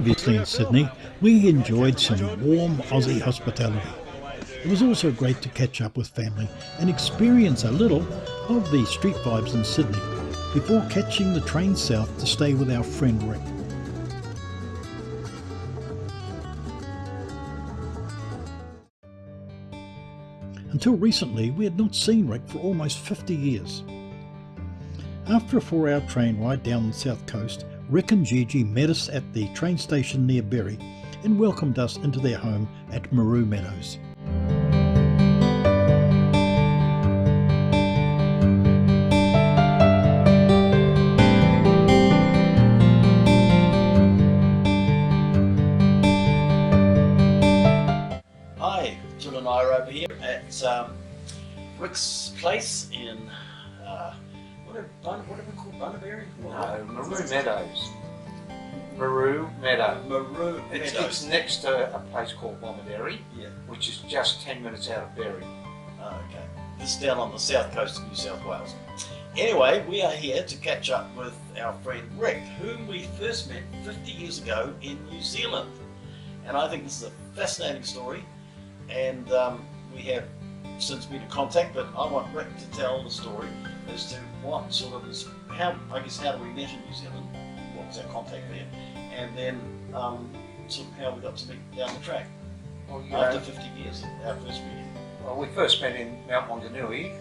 Previously in Sydney, we enjoyed some warm Aussie hospitality. It was also great to catch up with family and experience a little of the street vibes in Sydney before catching the train south to stay with our friend Rick. Until recently, we had not seen Rick for almost 50 years. After a 4-hour train ride down the south coast, Rick and Gigi met us at the train station near Berry and welcomed us into their home at Maru Meadows. Hi, Jill and I are over here at Rick's place in what are we called? Bunnaberry? No, Maru Meadows. Maru Meadow. Maru Meadows. It's next to a place called Bomaderry, Yeah. which is just 10 minutes out of Berry. Oh, okay. This is down on the south coast of New South Wales. Anyway, we are here to catch up with our friend Rick, whom we first met 50 years ago in New Zealand. And I think this is a fascinating story. And we have since been in contact, but I want Rick to tell the story as to what sort of is, how do we met in New Zealand, what was our contact there, and then sort of how we got to meet down the track after 50 years, our first meeting. Well, we first met in Mount Maunganui,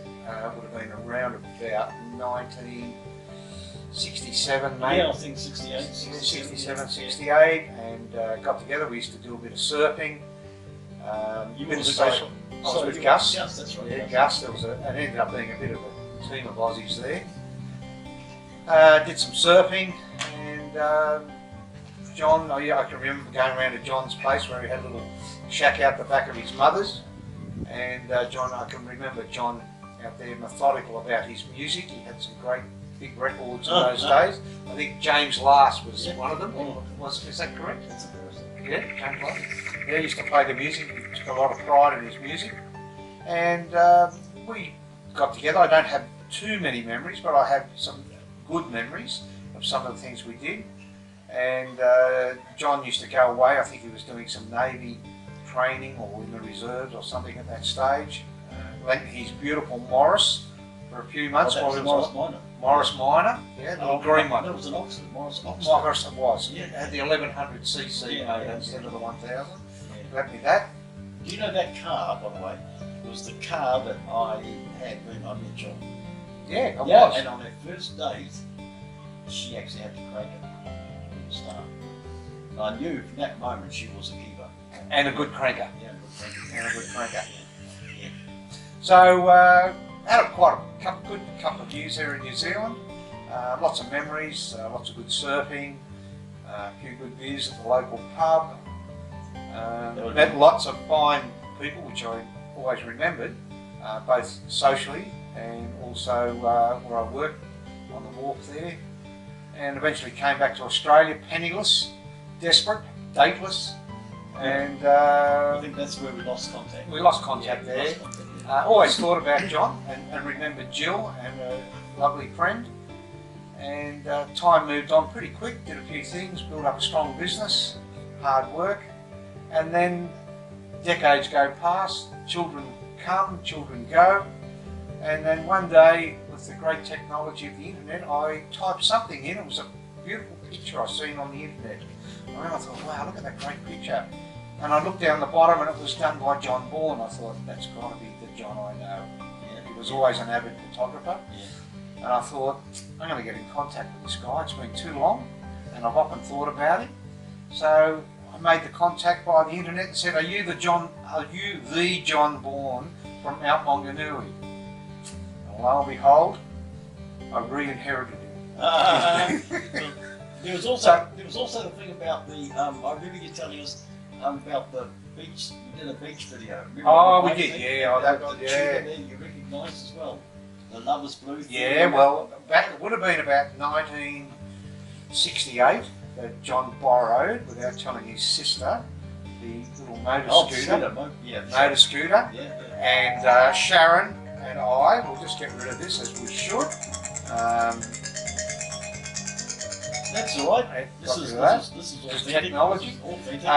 would have been around about 1967 maybe. Yeah, I think 68, 67, 68, and got together. We used to do a bit of surfing. You bit were of with social. I was with Gus. Gus, that's right. Yeah, Gus. There was it ended up being a bit of a team of Aussies there. Did some surfing, and John, I can remember going around to John's place where he had a little shack out the back of his mother's. And John, I can remember John out there methodical about his music. He had some great big records in those days. I think James Last was one of them. Is that correct? That's a person. Yeah, James Last. Yeah, he used to play the music. He took a lot of pride in his music. And we got together. I don't have too many memories, but I have some good memories of some of the things we did. And John used to go away. I think he was doing some Navy training or in the reserves or something at that stage. Lent his beautiful Morris for a few months. That was Morris Minor. Morris Minor, yeah, the little green one. That was an Oxford, Morris Oxford. Morris it was. Yeah. It had the 1100cc Yeah, motor yeah, instead yeah. of the 1000. Yeah. Left me that. Do you know that car, by the way, was the car that I had when I met John? Yeah, it Yeah, was. and on that first date, she actually had to crank it from the start. And I knew from that moment she was a keeper. And a good cranker. Yeah, good cranker. And a good cranker. Yeah. So, had quite a good couple of years there in New Zealand. Lots of memories, lots of good surfing, a few good beers at the local pub. Met lots of fine people, which I always remembered, both socially and also where I worked on the wharf there. And eventually came back to Australia, penniless, desperate, dateless, and I think that's where we lost contact. we lost contact there. Lost contact, yeah. Always thought about John and remembered Jill and a lovely friend. And time moved on pretty quick, did a few things, built up a strong business, hard work. And then decades go past, children come, children go. And then one day, with the great technology of the internet, I typed something in. It was a beautiful picture I seen on the internet. And I thought, wow, look at that great picture. And I looked down the bottom and it was done by John Bourne. I thought, that's got to be the John I know. Yeah. He was always an avid photographer. Yeah. And I thought, I'm going to get in contact with this guy. It's been too long, and I've often thought about him. So I made the contact by the internet and said, Are you the John Bourne from Mount Maunganui? And lo and behold, I re-inherited him. There was also the thing about the. I remember you telling us about the beach. We did a beach video. Remember Oh, the we did, thing? yeah. That got Yeah. there you recognised as well. The Lovers Blue thing. Yeah, well, it would have been about 1968 that John borrowed, without telling his sister, the little motor scooter. Motor scooter. Yeah. And Sharon and I, we'll just get rid of this as we should. That's all right. This is Just technology. Authentic.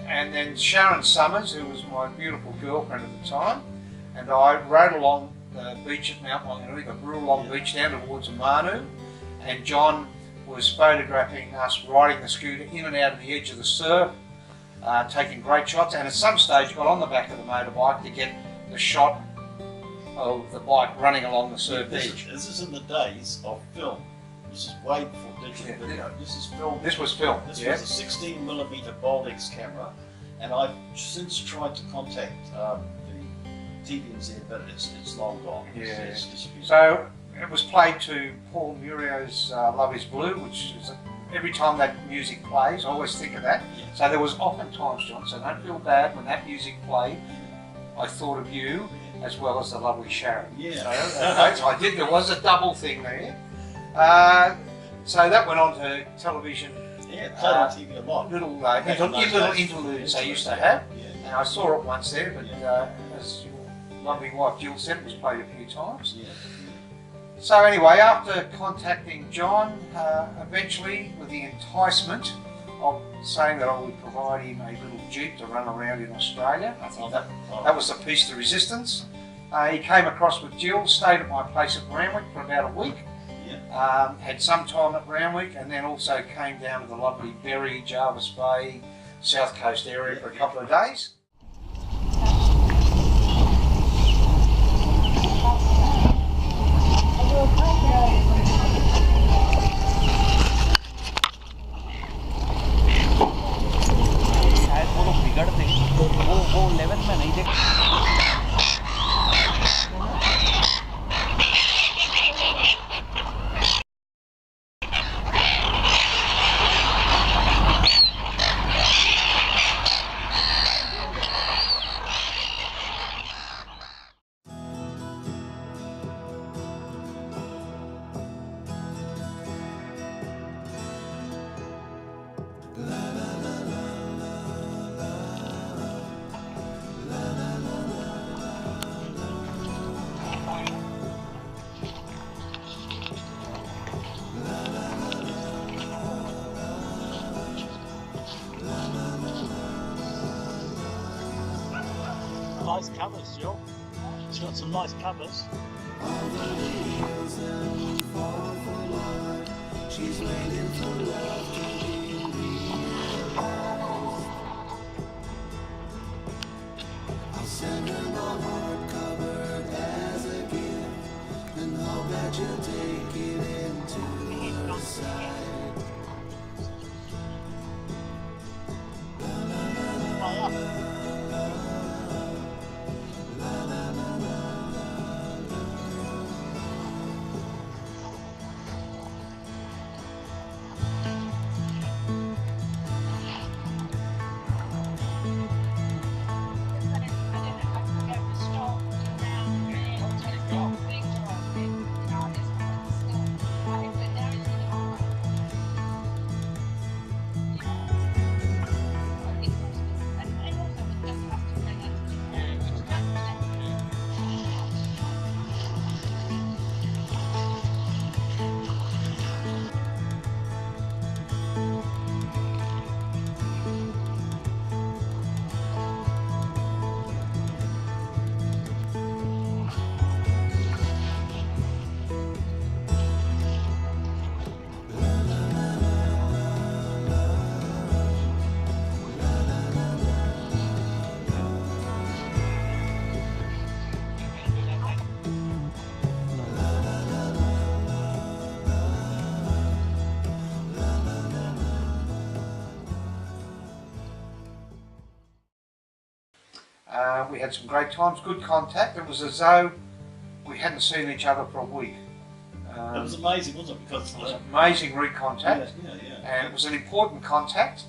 And then Sharon Summers, who was my beautiful girlfriend at the time, and I rode along the beach at Mount Wanganui, the Burrulong Beach down towards Manu, and John was photographing us riding the scooter in and out of the edge of the surf, taking great shots, and at some stage got on the back of the motorbike to get the shot of the bike running along the surf edge. This is in the days of film. This is way before digital video. This is film. This was film. This was a 16mm Boldex camera, and I've since tried to contact the TVNZ, but it's long gone. Yeah. So it was played to Paul Murio's Love Is Blue, which is every time that music plays, I always think of that. Yeah. So there was often times, John, so don't feel bad when that music played. I thought of you as well as the lovely Sharon. Yeah. So I did. There was a double thing there. So that went on to television. Yeah, played on TV a lot. Little interludes they used to have. Yeah. And I saw it once there, but as your lovely wife Jill said, it was played a few times. Yeah. So anyway, after contacting John, eventually with the enticement of saying that I would provide him a little Jeep to run around in Australia, I think that was the piece de resistance. He came across with Jill, stayed at my place at Randwick for about a week. Yeah. Had some time at Randwick, and then also came down to the lovely Berry, Jarvis Bay, South Coast area for a couple of days. वो level में नहीं देख nice covers, Jill. It's got some nice covers. She's waiting for love to be realized. I'll send her my heart covered as a gift, and hope that you'll take it into her side. We had some great times, good contact. It was as though we hadn't seen each other for a week. It was amazing, wasn't it? Because it was amazing recontact, yeah. And it was an important contact,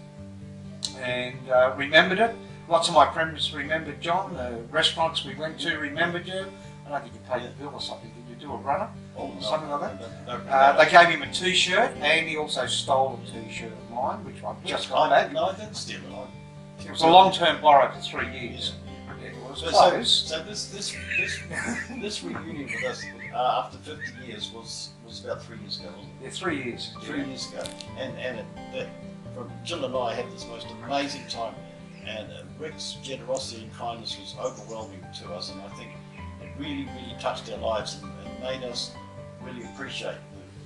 and remembered it. Lots of my friends remembered John. The restaurants we went to remembered you. I don't think you paid the bill or something. Did you do a runner? Oh, no, something like that? No. They gave him a T-shirt, and he also stole a T-shirt of mine, which I've just got back. No, I didn't steal it. It was a long-term borrow for 3 years. Yeah. It was So close. this reunion with us after 50 years was about 3 years ago, wasn't it? Yeah, 3 years. 3 years ago, from Jill and I had this most amazing time, and Rick's generosity and kindness was overwhelming to us, and I think it really touched our lives and made us really appreciate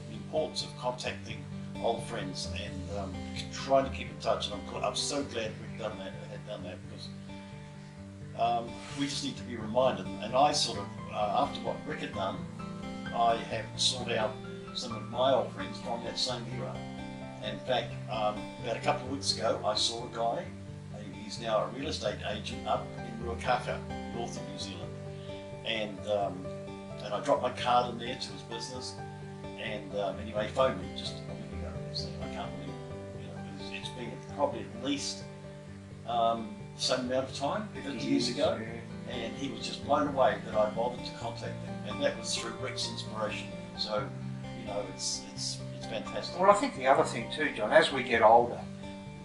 the importance of contacting old friends and trying to keep in touch. And I'm so glad Rick had done that because we just need to be reminded. And I sort of, after what Rick had done, I have sought out some of my old friends from that same era. In fact, about a couple of weeks ago, I saw a guy. He's now a real estate agent up in Ruakaka, north of New Zealand, and I dropped my card in there to his business, and anyway, he phoned me just a week ago, saying I can't believe it. It's been probably at least the same amount of time, 50 years ago, and he was just blown away that I bothered to contact him, and that was through Rick's inspiration. So, it's fantastic. Well, I think the other thing too, John, as we get older,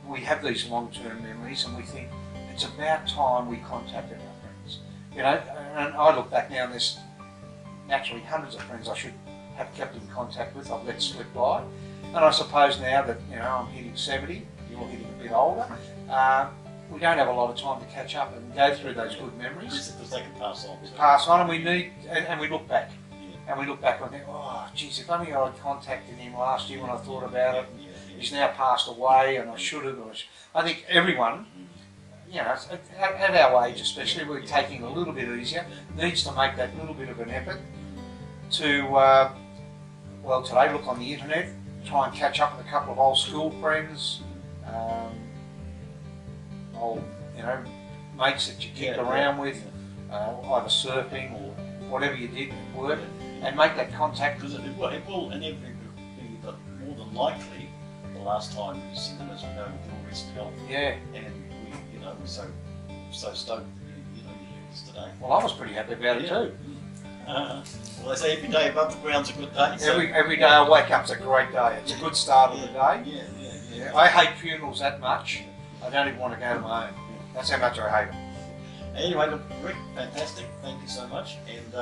we have these long-term memories, and we think it's about time we contacted our friends. And I look back now, and there's naturally hundreds of friends I should have kept in contact with. I've let slip by, and I suppose now that I'm hitting 70, you're hitting a bit older. We don't have a lot of time to catch up and go through those good memories. Because they can pass on. Pass on, and we look back. And we look back and think, oh, geez, if only I had contacted him last year when I thought about it. He's now passed away, and I should have. I think everyone, at our age especially, we're taking a little bit easier, needs to make that little bit of an effort to, today look on the internet, try and catch up with a couple of old school friends, old, mates that you kicked around with, either surfing or whatever you did at work, and make that contact. Because it will inevitably be more than likely the last time you see them, as we know, with your recent health. Yeah. And we're so stoked you hear this today. Well, I was pretty happy about it too. Well, they say every day above the ground's a good day. So Every day I wake up's a great day. It's a good start of the day. Yeah. I hate funerals that much. I don't even want to go to my own. That's how much I hate them. Anyway, look, Rick, fantastic. Thank you so much. And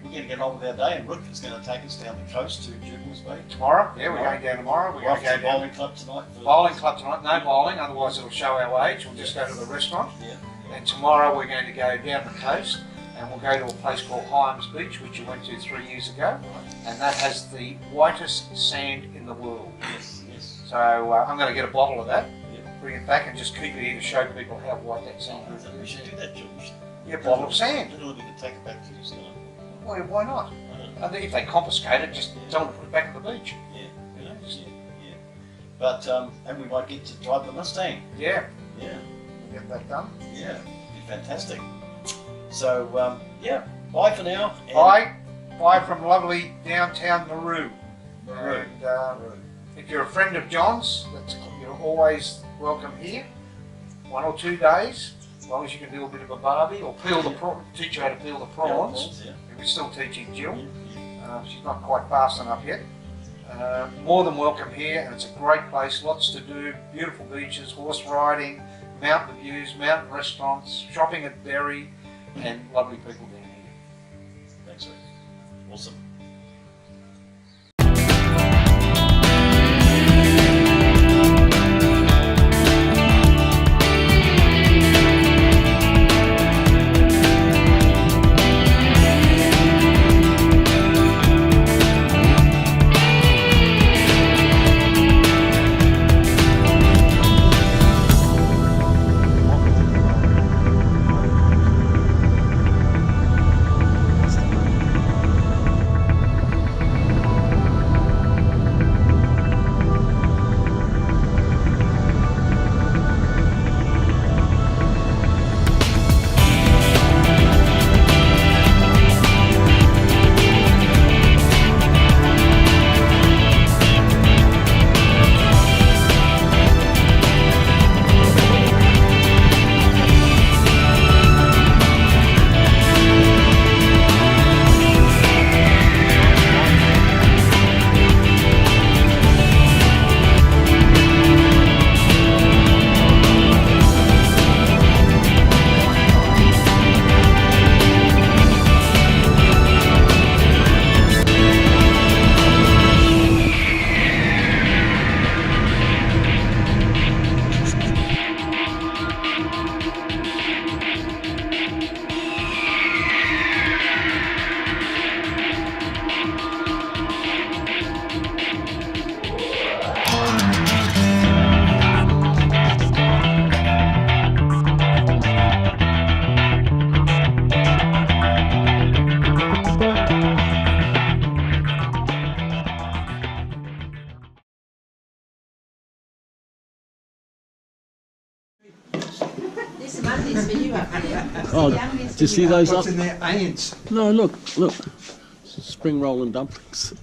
we're going to get on with our day, and Rick is going to take us down the coast to Jubilees Bay. Tomorrow? Yeah, we're going down tomorrow. We're going to go to down bowling club tonight. Bowling club tonight. No bowling, otherwise it'll show our age. We'll just go to the restaurant. Yeah. And tomorrow we're going to go down the coast, and we'll go to a place called Hyams Beach, which you went to 3 years ago. And that has the whitest sand in the world. Yes. So I'm going to get a bottle of that, bring it back, and just keep it here to show people how white that sand is. We should do that, George. Yeah, bottle of sand. Literally, we can take it back to New Zealand. Well, why not? And if they confiscate it, just tell them to put it back at the beach. Yeah. But, and we might get to drive the Mustang. Yeah. Yeah. We'll get that done. Yeah, be fantastic. So, bye for now. Bye from lovely downtown Nauru. And if you're a friend of John's, you're always welcome here. 1 or 2 days, as long as you can do a bit of a barbie or teach you how to peel the prawns. We're still teaching Jill. She's not quite fast enough yet. More than welcome here, and it's a great place, lots to do, beautiful beaches, horse riding, mountain views, mountain restaurants, shopping at Berry, and lovely people down here. Thanks, Rick. Awesome. Oh, do you see those up? What's in there? Ants. No, look. Spring rolling dumplings.